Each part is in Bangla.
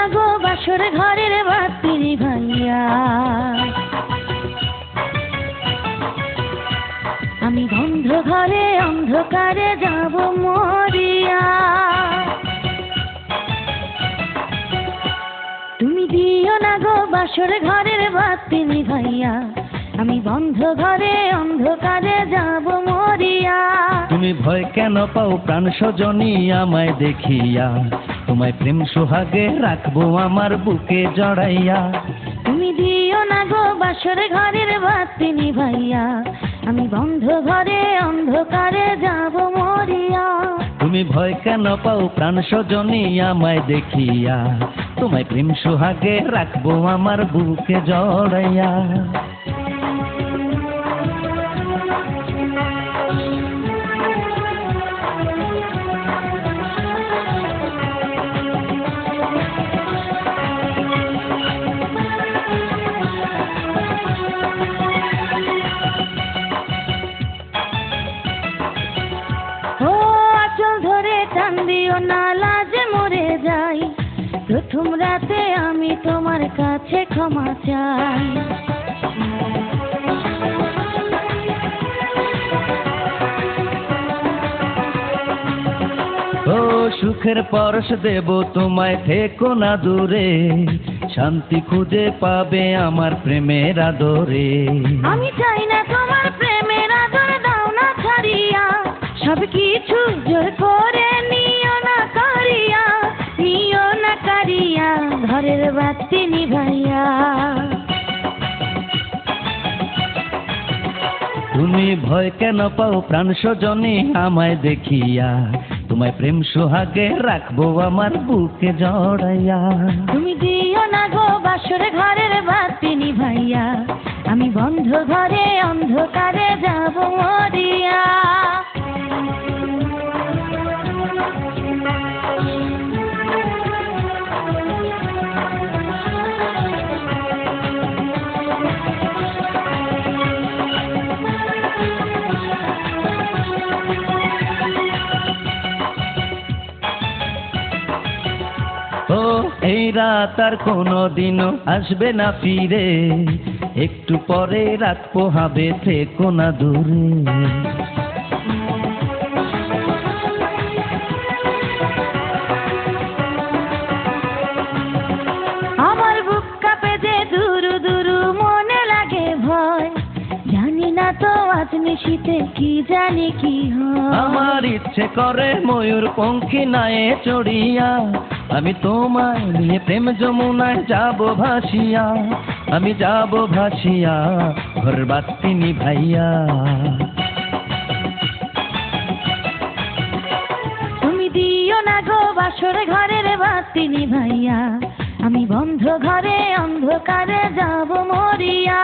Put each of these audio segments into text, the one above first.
না গো বাসর ঘরের বাতি নিভাইয়া, আমি বন্ধ ঘরে অন্ধকারে যাব মরিয়া। তুমি দিও না গো বাসর ঘরের বাতি নিভাইয়া, আমি বন্ধ ঘরে অন্ধকারে যাব মরিয়া। তুমি ভয় কেন পাও প্রাণ সজনী আমায় দেখিয়া, তোমায় প্রেম সোহাগে রাখবো আমার বুকে জড়াইয়া। তুমি দিও না গো বাসর ঘরের বাতি নিভাইয়া, আমি বন্ধ ঘরে অন্ধকারে যাব মরিয়া। তুমি ভয় কেন পাও প্রাণ সজনী আমায় দেখিয়া, তোমায় প্রেম সোহাগে রাখবো আমার বুকে জড়াইয়া। টান দিও না লাজে মরে যাই, প্রথম রাতে আমি তোমার কাছে ক্ষমা চাই। ও সুখের পরশ দেব তোমায়, থেকো না দূরে, শান্তি খুঁজে পাবে আমার প্রেমের আদরে। আমি চাই না তোমার প্রেমের আদর, দাও না ছাড়িয়া, সব কিছু জোর করে নিও না করিয়া, নিও না করিয়া ঘরের বাতি নিভাইয়া। তুমি ভয় কেন পাও প্রাণ সজনী আমায় দেখিয়া, তোমায় প্রেম সোহাগে রাখবো আমার বুকে জড়াইয়া। তুমি দিও না গো বাসর ঘরের বাতি নিভাইয়া, আমি বন্ধ ঘরে অন্ধকারে যাব মরিয়া। ও এই রাত আর কোনোদিনও আসবে না ফিরে, একটু পরে রাত পোহাবে, থেকো না দূরে। আমার বুক কাঁপে যে দুরু দুরু, মনে লাগে ভয়, জানি না তো আজ নিশীতে কি জানি কি হয়। আমার ইচ্ছে করে ময়ূর পঙ্খী নায়ে চড়িয়া, আমি তোমায় নিয়ে প্রেম যমুনায় যাব ভাসিয়া, আমি যাব ভাসিয়া ঘর বাতি নিভাইয়া। তুমি দিও না গো বাসর ঘরের বাতি নিভাইয়া, আমি বন্ধ ঘরে অন্ধকারে যাব মরিয়া।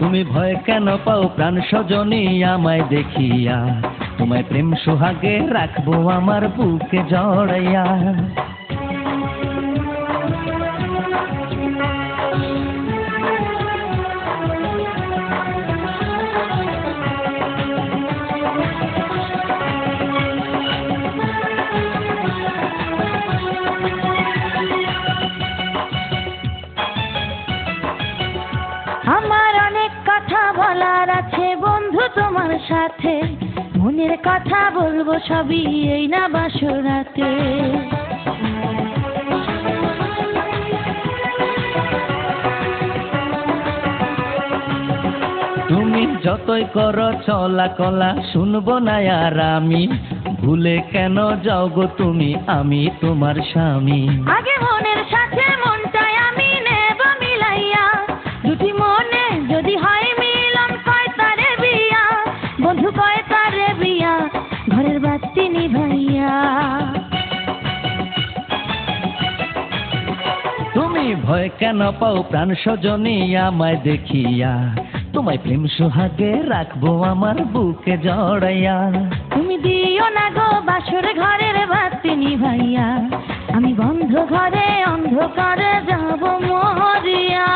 তুমি ভয় কেন পাও প্রাণ সজনী আমায় দেখিয়া, তোমায় প্রেম সোহাগে রাখবো আমার বুকে জড়াইয়া। আমার অনেক কথা বলার আছে বন্ধু তোমার সাথে, মনের কথা বলবো সবই এই না বাসরাতে। তুমি যতই করো চলা কলা, শুনবো না আর আমি, ভুলে কেন যাও গো তুমি, আমি তোমার স্বামী। আগে মনের সাথে মনটাই আমি নেব মিলাইয়া, দুটি মনে যদি হয় মিলন, কয় তারে বিয়া বন্ধু, কয় তারে বিয়া ঘরের বাতি নিভাইয়া। তুমি ভয় কেন পাও প্রাণ সজনী আমায় দেখিয়া, তোমায় প্রেম সোহাগে রাখবো আমার বুকে জড়াইয়া। তুমি দিও না গো বাসর ঘরের বাতি নিভাইয়া, আমি বন্ধ ঘরে অন্ধকারে যাব মরিয়া।